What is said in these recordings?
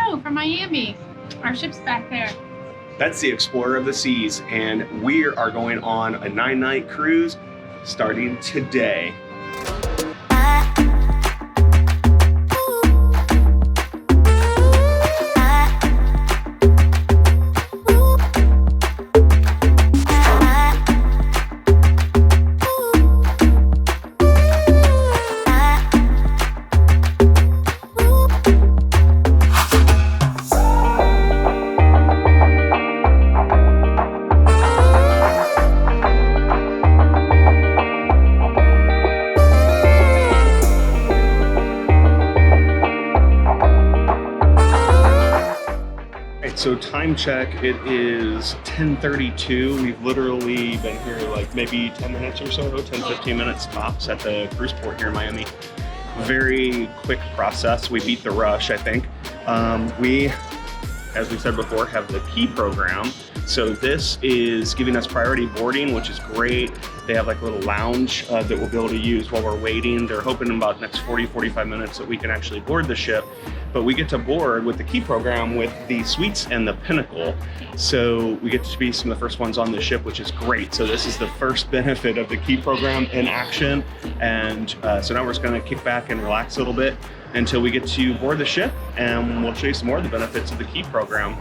go from Miami. Our ship's back there. That's the Explorer of the Seas, and we are going on a 9-night cruise starting today. So time check, it is 10:32. We've literally been here like maybe 10 minutes or so, 10, 15 minutes tops at the cruise port here in Miami. Very quick process. We beat the rush, I think. We, as we said before, have the key program. So this is giving us priority boarding, which is great. They have like a little lounge that we'll be able to use while we're waiting. They're hoping in about the next 40, 45 minutes that we can actually board the ship. But we get to board with the key program with the suites and the Pinnacle. So we get to be some of the first ones on the ship, which is great. So this is the first benefit of the key program in action. And so now we're just gonna kick back and relax a little bit until we get to board the ship, and we'll show you some more of the benefits of the key program.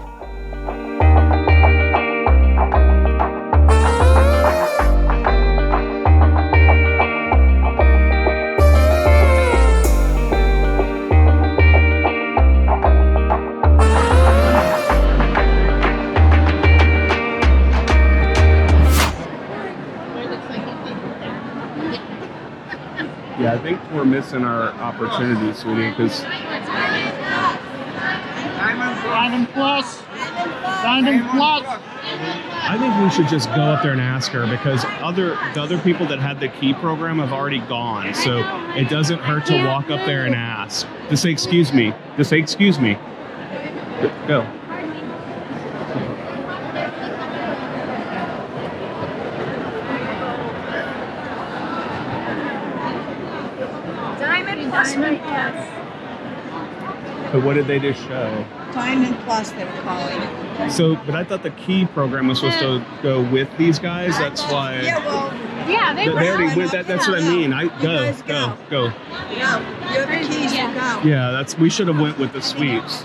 Yeah, I think we're missing our opportunity, sweetie, because Diamond Plus. Diamond Plus. I think we should just go up there and ask her, because the other people that had the key program have already gone, so it doesn't hurt to walk up there and ask. Just say, excuse me. Just say, excuse me. Go. Diamond Plus. But what did they just show? Diamond Plus, they were calling it. So, but I thought the key program was supposed to go with these guys. That's why. Yeah, well, Yeah, they were. They already went. That's what I mean. You guys Go. no, you have the keys to go. Yeah, we should have went with the suites.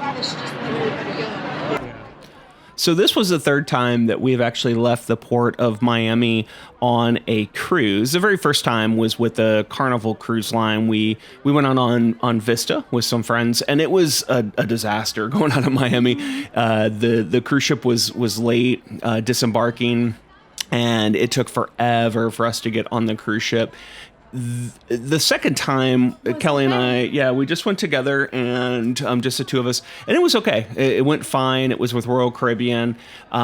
So this was the third time that we've actually left the port of Miami on a cruise. The very first time was with the Carnival Cruise Line. We went on Vista with some friends, and it was a disaster going out of Miami. The cruise ship was late disembarking, and it took forever for us to get on the cruise ship. The second time, Kelly and I, we just went together, and just the two of us, and it was okay. It went fine. It was with Royal Caribbean.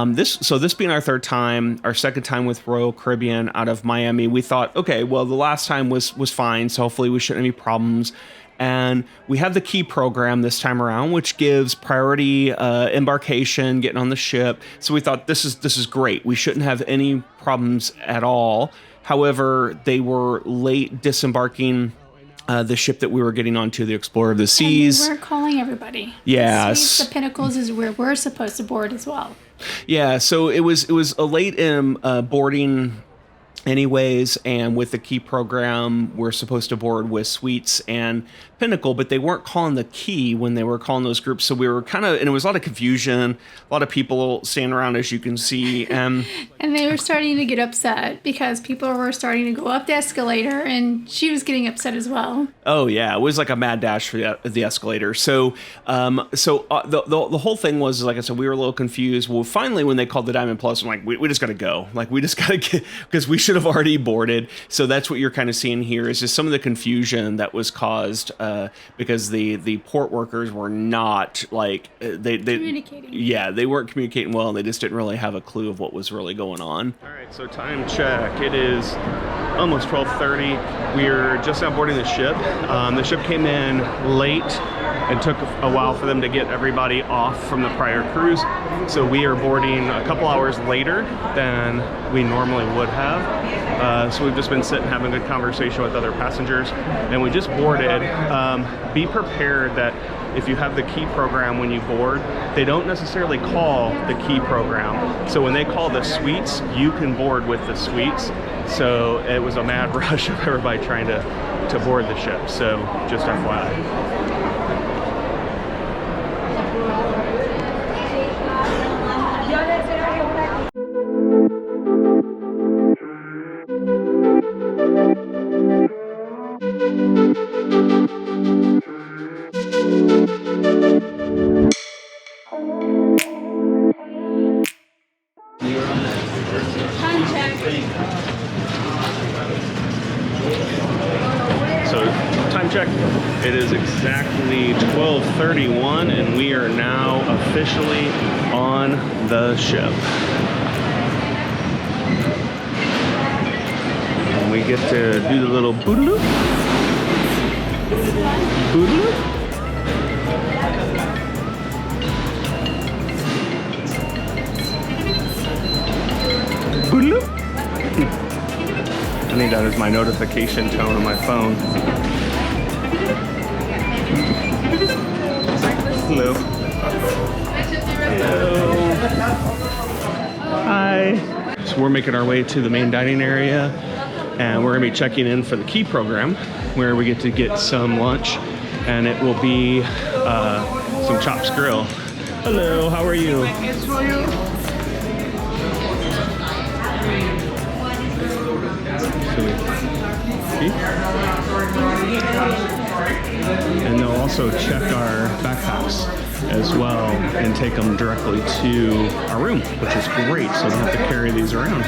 This being our third time, our second time with Royal Caribbean out of Miami, we thought, okay, well, the last time was fine, so hopefully we shouldn't have any problems. And we have the key program this time around, which gives priority embarkation, getting on the ship. So we thought this is great. We shouldn't have any problems at all. However, they were late disembarking the ship that we were getting onto, the Explorer of the Seas. And we were calling everybody. Yes. The Pinnacles is where we're supposed to board as well. Yeah, so it was a late boarding anyways, and with the key program, we're supposed to board with suites and Pinnacle, but they weren't calling the key when they were calling those groups, so we were kind of, and it was a lot of confusion, a lot of people standing around, as you can see, and they were starting to get upset because people were starting to go up the escalator, and she was getting upset as well. Oh yeah, it was like a mad dash for the escalator. So the whole thing was, like I said, we were a little confused. Well, finally, when they called the Diamond Plus, I'm like, we just got to go. Like, we just got to get, because we should have already boarded. So that's what you're kind of seeing here, is just some of the confusion that was caused because the port workers were not like they communicating. Yeah, they weren't communicating well, and they just didn't really have a clue of what was really going on. All right, so time check. It is almost 12:30. We're just now boarding the ship. The ship came in late and took a while for them to get everybody off from the prior cruise. So we are boarding a couple hours later than we normally would have. So we've just been sitting having a good conversation with other passengers, and we just boarded. Be prepared that if you have the key program when you board, they don't necessarily call the key program. So when they call the suites, you can board with the suites. So it was a mad rush of everybody trying to board the ship. So just FYI. It is exactly 12:31 and we are now officially on the ship. And we get to do the little boodaloo. Boodaloo. Boodaloo. I need that as my notification tone on my phone. Hello. Hello. Hi. So we're making our way to the main dining area and we're gonna be checking in for the key program where we get to get some lunch and it will be some Chops Grill. Hello, how are you? And they'll also check our backpacks as well and take them directly to our room, which is great, so we don't have to carry these around.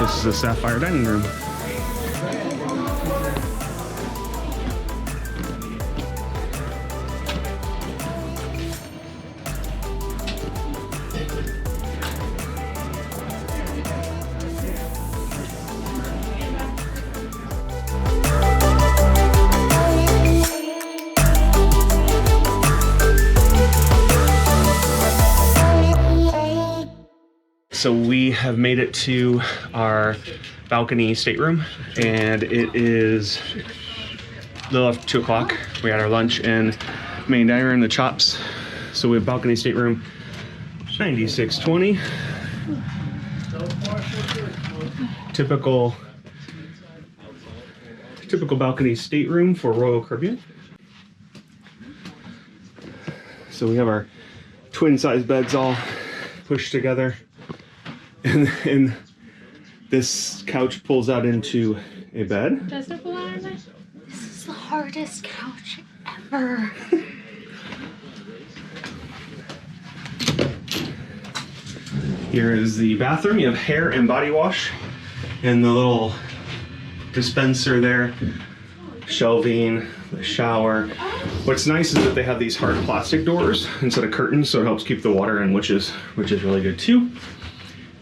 This is the Sapphire Dining Room. So we have made it to our balcony stateroom and it is a little after 2 o'clock. We had our lunch in main dining room, the Chops. So we have balcony stateroom 9620. Typical balcony stateroom for Royal Caribbean. So we have our twin size beds all pushed together. And this couch pulls out into a bed. Does it pull out of it? This is the hardest couch ever. Here is the bathroom. You have hair and body wash and the little dispenser there, shelving, the shower. What's nice is that they have these hard plastic doors instead of curtains, so it helps keep the water in, which is really good too.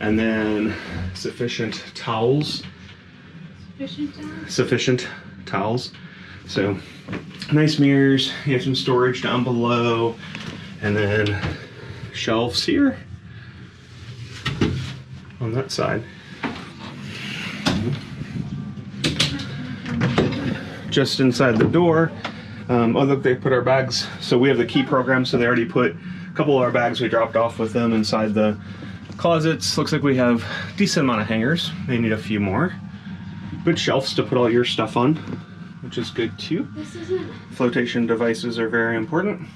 And then sufficient towels. Sufficient towels. So nice mirrors. You have some storage down below, and then shelves here on that side. Just inside the door. Oh look, they put our bags. So we have the key program, so they already put a couple of our bags we dropped off with them inside the closets. Looks like we have a decent amount of hangers. They need a few more. Good shelves to put all your stuff on, which is good too. Flotation devices are very important.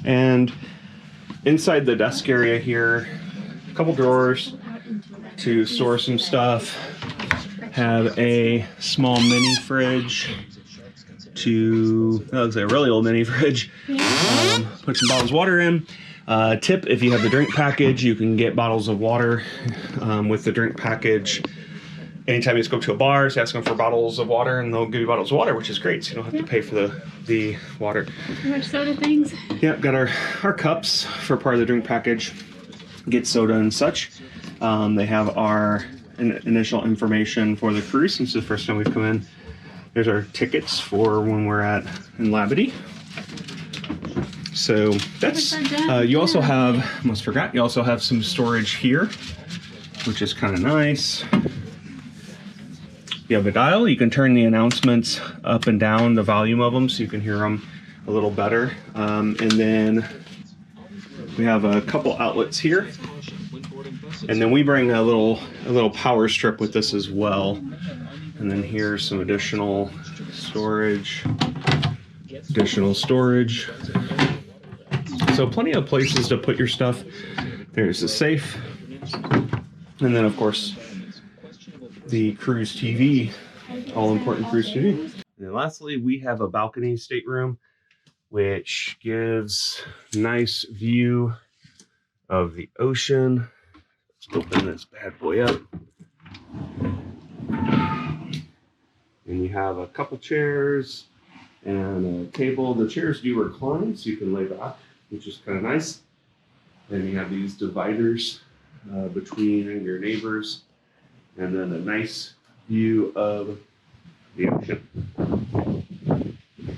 And inside the desk area here, a couple drawers to store some stuff. Have a small mini fridge that looks like a really old mini fridge. Put some bottles of water in. Tip, if you have the drink package, you can get bottles of water with the drink package. Anytime you just go to a bar, just ask them for bottles of water and they'll give you bottles of water, which is great, so you don't have to pay for the water. Too much soda things. Yeah, got our cups for part of the drink package. Get soda and such. They have our initial information for the cruise since it's the first time we've come in. There's our tickets for when we're in Labadee. So that's, you also have, almost forgot, you also have some storage here, which is kind of nice. You have a dial. You can turn the announcements up and down, the volume of them, so you can hear them a little better. And then we have a couple outlets here. And then we bring a little power strip with this as well. And then here's some additional storage. So plenty of places to put your stuff. There's the safe. And then of course, the cruise TV, all important cruise TV. And then lastly, we have a balcony stateroom, which gives nice view of the ocean. Let's open this bad boy up. And you have a couple chairs and a table. The chairs do recline, so you can lay back, which is kind of nice. Then you have these dividers between your neighbors, and then a nice view of the ocean.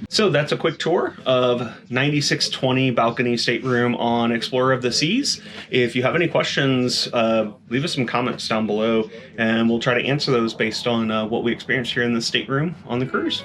So that's a quick tour of 9620 balcony stateroom on Explorer of the Seas. If you have any questions, leave us some comments down below, and we'll try to answer those based on what we experienced here in the stateroom on the cruise.